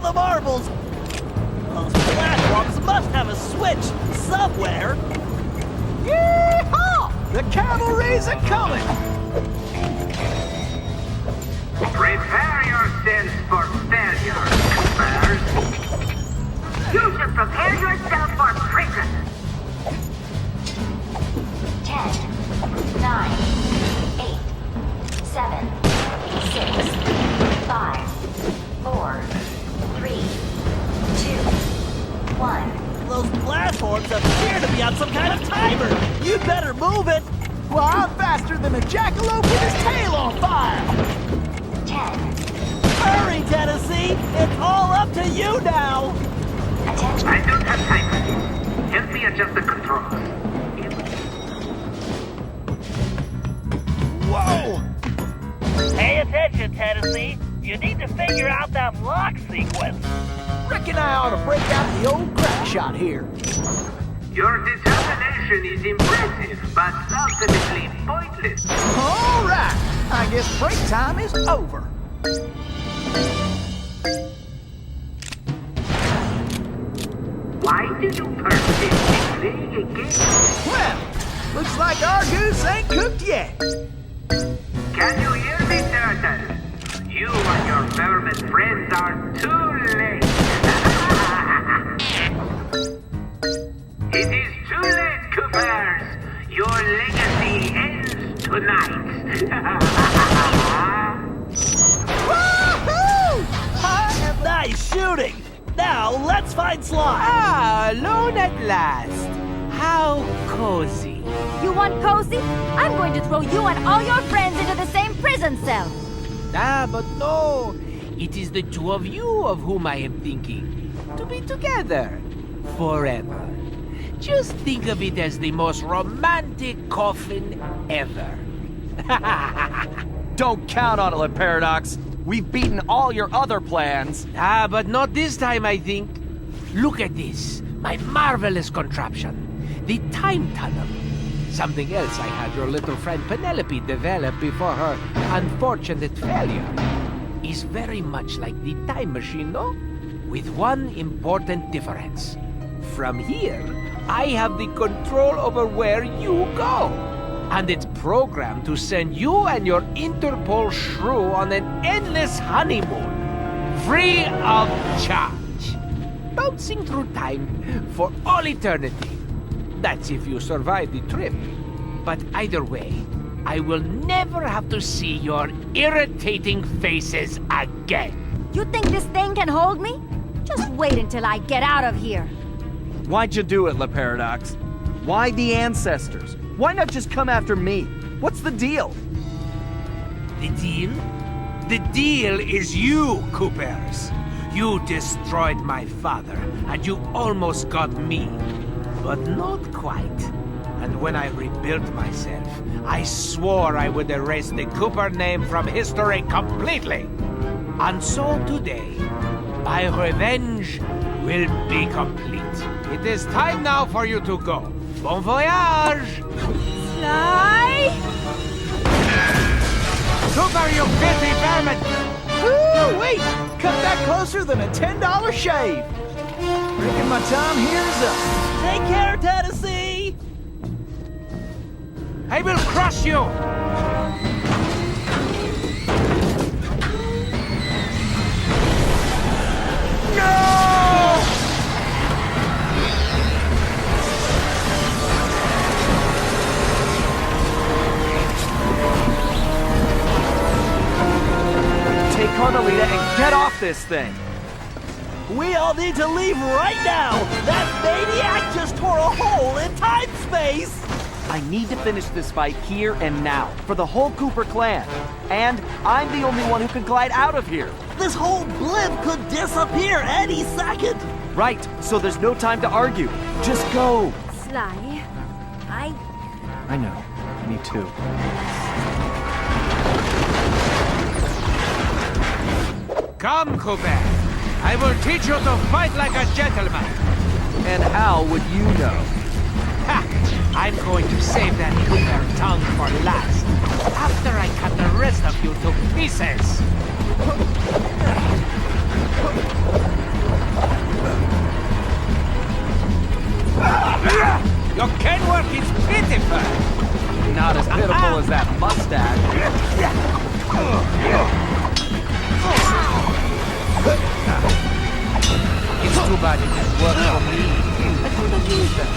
the marbles! Those platforms must have a switch somewhere! Yeehaw! The cavalry's a-coming! Prepare yourselves for failure, Coopers. You should prepare yourself for prison. 10, 9, 8, 7, 6, 5, 4, 3, 2, 1. Those platforms appear to be on some kind of timer! You'd better move it! Well, I'm faster than a jackalope with his tail on fire! 10. Hurry, Tennessee! It's all up to you now! Attention. I don't have time for this. Help me adjust the controls. Whoa! Pay attention, Tennessee! You need to figure out that lock sequence! Reckon I ought to break out the old crack shot here. Your determination is impressive, but ultimately pointless. All right, I guess break time is over. Why do you persist in playing a game? Well, looks like our goose ain't cooked yet. Can you hear me, Turtle? You and your vermin friends are too late. It is too late, Coopers. Your legacy ends tonight. Woohoo! Nice shooting! Now, let's find Sly! Ah, alone at last. How cozy. You want cozy? I'm going to throw you and all your friends into the same prison cell. Ah, but no. It is the two of you of whom I am thinking. To be together. Forever. Just think of it as the most romantic coffin ever. Don't count on it, Le Paradox. We've beaten all your other plans. Ah, but not this time, I think. Look at this. My marvelous contraption. The time tunnel. Something else I had your little friend Penelope develop before her unfortunate failure. Is very much like the time machine, no? With one important difference. From here, I have the control over where you go. And it's programmed to send you and your Interpol shrew on an endless honeymoon. Free of charge. Bouncing through time for all eternity. That's if you survive the trip. But either way, I will never have to see your irritating faces again. You think this thing can hold me? Just wait until I get out of here. Why'd you do it, Le Paradox? Why the ancestors? Why not just come after me? What's the deal? The deal? The deal is you, Coopers. You destroyed my father, and you almost got me. But not quite. And when I rebuilt myself, I swore I would erase the Cooper name from history completely. And so today, my revenge will be complete. It is time now for you to go. Bon voyage! Sly! Cooper, you filthy vermin! Woo, wait! Cut that closer than a $10 shave. Reckon my time here is up. Take care, Tennessee! I will crush you! Take Carmelita and get off this thing. We all need to leave right now! That maniac just tore a hole in time-space! I need to finish this fight here and now, for the whole Cooper clan. And I'm the only one who can glide out of here. This whole blimp could disappear any second! Right, so there's no time to argue. Just go. Sly, I know. Me too. Come, Cooper. I will teach you to fight like a gentleman. And how would you know? Ha! I'm going to save that Cooper tongue for last. After I cut the rest of you to pieces. Your can work is pitiful. Not as pitiful as that mustache. It's too bad it didn't work for me. I could have used that.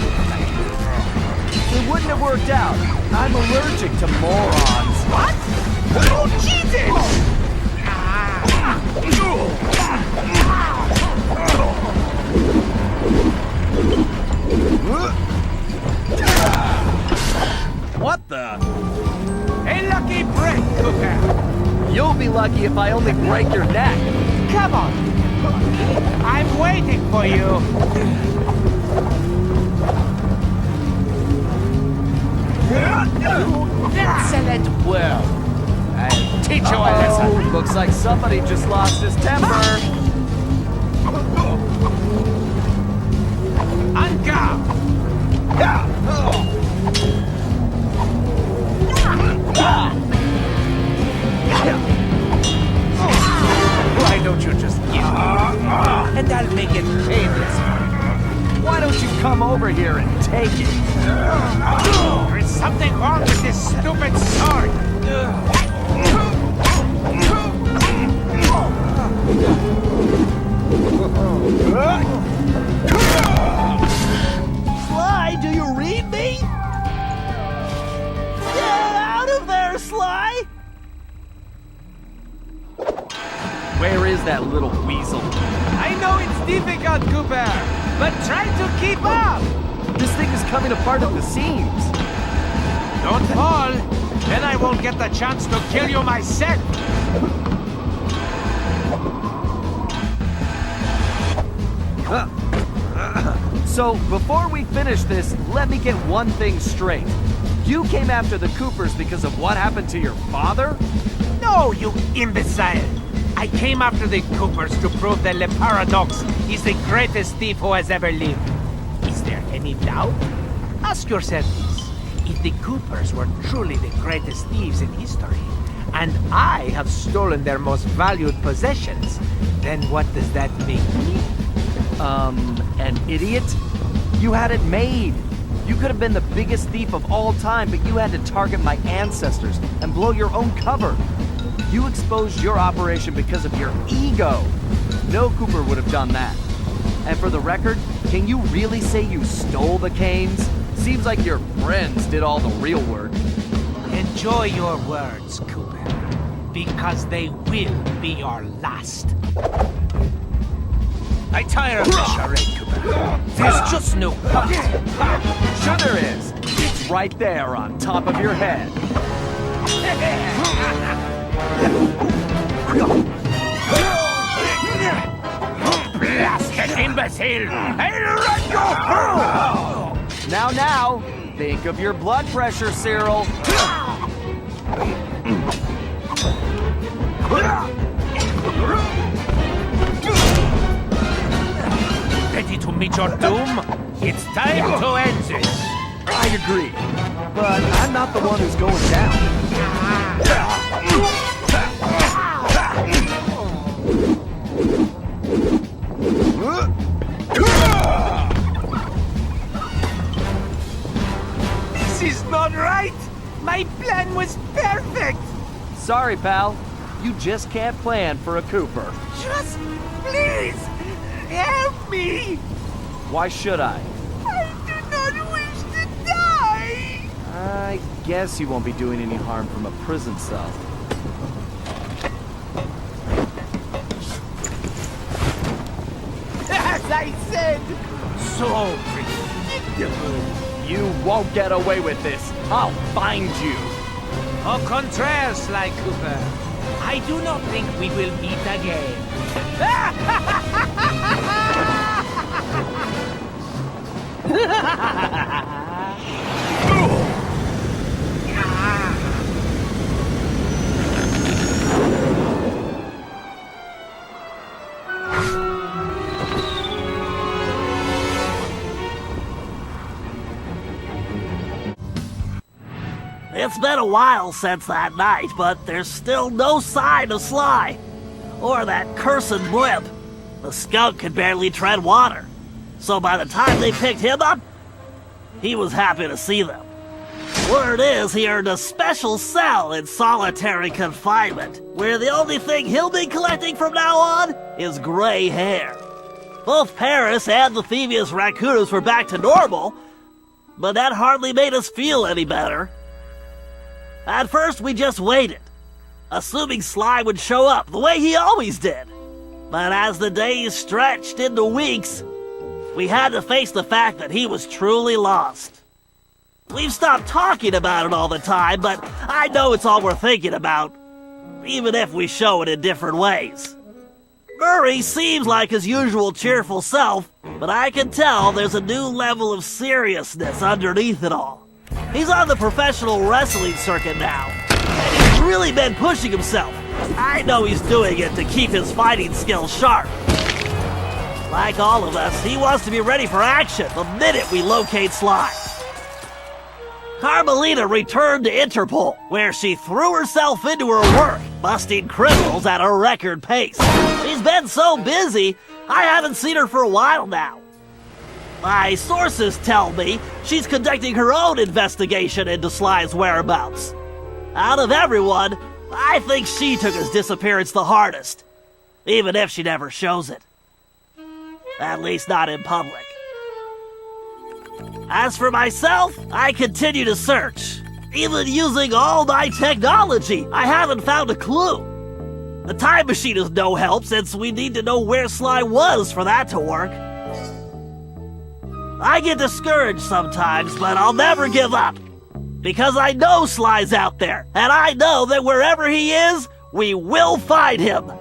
It wouldn't have worked out. I'm allergic to morons. What? You cheated! What the? A lucky break, Cooper. You'll be lucky if I only break your neck. Come on. I'm waiting for you. Excellent work. I'll teach you a lesson. Looks like somebody just lost his temper. Anka! Why don't you just give me? And I'll make it painless. Why don't you come over here and take it? There is something wrong with this stupid sword. Sly, do you read me? Get out of there, Sly! Where is that little weasel? I know it's difficult, Cooper, but try to keep up. This thing is coming apart at the seams. Don't fall, then I won't get the chance to kill you myself. So, before we finish this, let me get one thing straight. You came after the Coopers because of what happened to your father? No, you imbecile! I came after the Coopers to prove that Le Paradox is the greatest thief who has ever lived. Is there any doubt? Ask yourself this. If the Coopers were truly the greatest thieves in history, and I have stolen their most valued possessions, then what does that make me? An idiot? You had it made. You could have been the biggest thief of all time, but you had to target my ancestors and blow your own cover. You exposed your operation because of your ego. No Cooper would have done that. And for the record, can you really say you stole the canes? Seems like your friends did all the real work. Enjoy your words, Cooper, because they will be your last. I tire of this charade, Cooper. There's just no point. Sure there is. It's right there on top of your head. Blasted imbecile! I'll run you through! Now, think of your blood pressure, Cyril. Ready to meet your doom? It's time to end this. I agree. But I'm not the one who's going down. This is not right! My plan was perfect! Sorry, pal. You just can't plan for a Cooper. Just please help me! Why should I? I do not wish to die! I guess you won't be doing any harm from a prison cell. As I said, so predictable. You won't get away with this. I'll find you. Au contraire, Sly Cooper. I do not think we will meet again. It's been a while since that night, but there's still no sign of Sly. Or that cursed blimp. The skunk could barely tread water. So by the time they picked him up, he was happy to see them. Word is he earned a special cell in solitary confinement, where the only thing he'll be collecting from now on is gray hair. Both Paris and the Thieves raccoons were back to normal, but that hardly made us feel any better. At first, we just waited, assuming Sly would show up the way he always did. But as the days stretched into weeks, we had to face the fact that he was truly lost. We've stopped talking about it all the time, but I know it's all we're thinking about, even if we show it in different ways. Murray seems like his usual cheerful self, but I can tell there's a new level of seriousness underneath it all. He's on the professional wrestling circuit now, and he's really been pushing himself. I know he's doing it to keep his fighting skills sharp. Like all of us, he wants to be ready for action the minute we locate Sly. Carmelita returned to Interpol, where she threw herself into her work, busting criminals at a record pace. She's been so busy, I haven't seen her for a while now. My sources tell me she's conducting her own investigation into Sly's whereabouts. Out of everyone, I think she took his disappearance the hardest, even if she never shows it. At least not in public. As for myself, I continue to search. Even using all my technology, I haven't found a clue. The time machine is no help since we need to know where Sly was for that to work. I get discouraged sometimes, but I'll never give up. Because I know Sly's out there, and I know that wherever he is, we will find him.